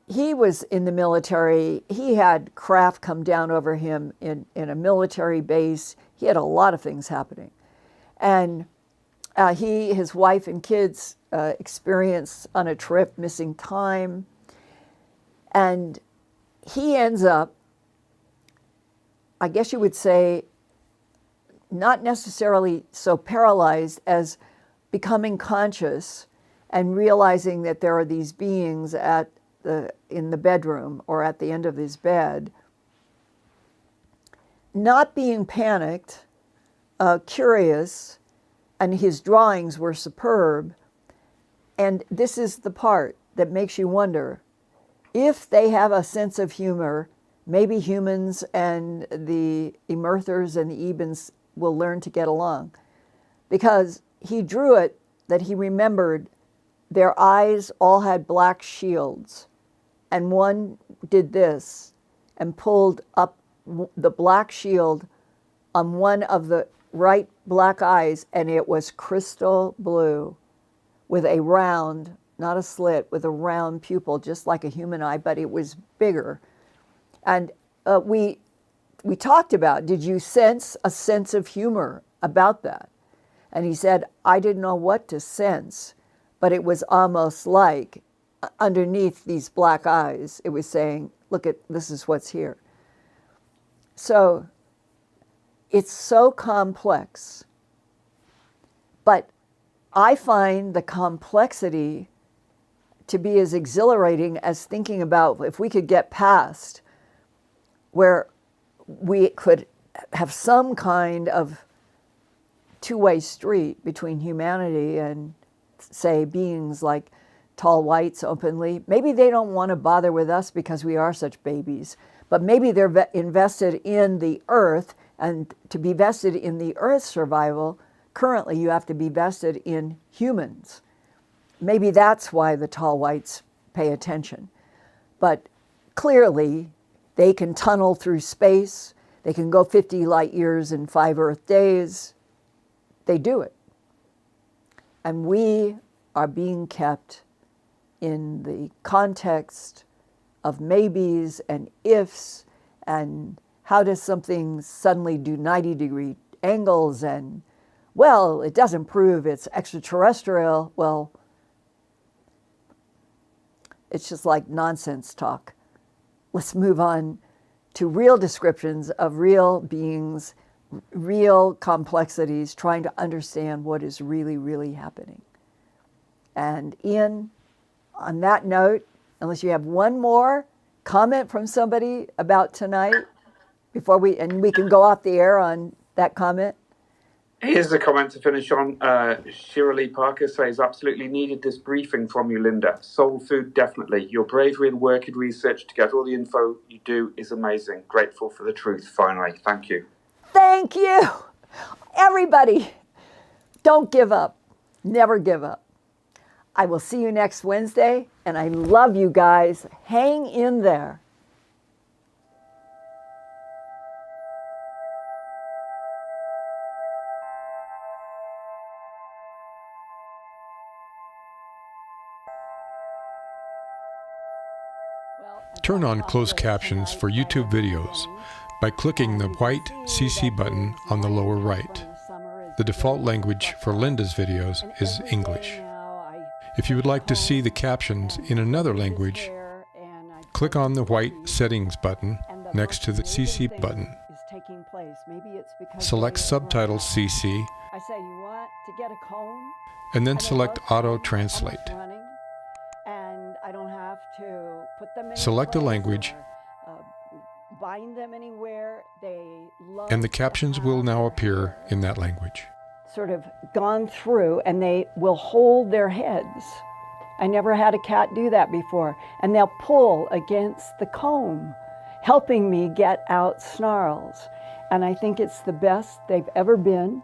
He was in the military. He had craft come down over him in a military base. He had a lot of things happening. And his wife and kids experienced on a trip missing time. And he ends up, I guess you would say, not necessarily so paralyzed as becoming conscious and realizing that there are these beings in the bedroom or at the end of his bed, not being panicked, curious, and his drawings were superb. And this is the part that makes you wonder if they have a sense of humor, maybe humans and the Emerthers and the Ebens will learn to get along. Because he drew it that he remembered their eyes all had black shields, and one did this and pulled up the black shield on one of the right black eyes, and it was crystal blue with a round, not a slit, with a round pupil, just like a human eye, but it was bigger. And we talked about, did you sense a sense of humor about that? And he said, I didn't know what to sense, but it was almost like underneath these black eyes, it was saying, look at, this is what's here. So it's so complex, but I find the complexity to be as exhilarating as thinking about if we could get past where we could have some kind of two-way street between humanity and, say, beings like tall whites openly. Maybe they don't want to bother with us because we are such babies, but maybe they're invested in the Earth, and to be vested in the Earth's survival, currently you have to be vested in humans. Maybe that's why the tall whites pay attention. But clearly, they can tunnel through space. They can go 50 light years in 5 Earth days. They do it. And we are being kept in the context of maybes and ifs, and how does something suddenly do 90-degree angles, and, well, it doesn't prove it's extraterrestrial. Well, it's just like nonsense talk. Let's move on to real descriptions of real beings, real complexities, trying to understand what is really, really happening. And Ian, on that note, unless you have one more comment from somebody about tonight, before we can go off the air on that comment. Here's a comment to finish on. Shirley Parker says, absolutely needed this briefing from you, Linda. Soul food, definitely. Your bravery and work in research to get all the info you do is amazing. Grateful for the truth, finally. Thank you. Thank you. Everybody, don't give up. Never give up. I will see you next Wednesday, and I love you guys. Hang in there. Turn on closed captions for YouTube videos by clicking the white CC button on the lower right. The default language for Linda's videos is English. If you would like to see the captions in another language, click on the white settings button next to the CC button. Select Subtitles CC, and then select Auto Translate. Select a language, and the captions will now appear in that language. Sort of gone through, and they will hold their heads. I never had a cat do that before. And they'll pull against the comb, helping me get out snarls. And I think it's the best they've ever been.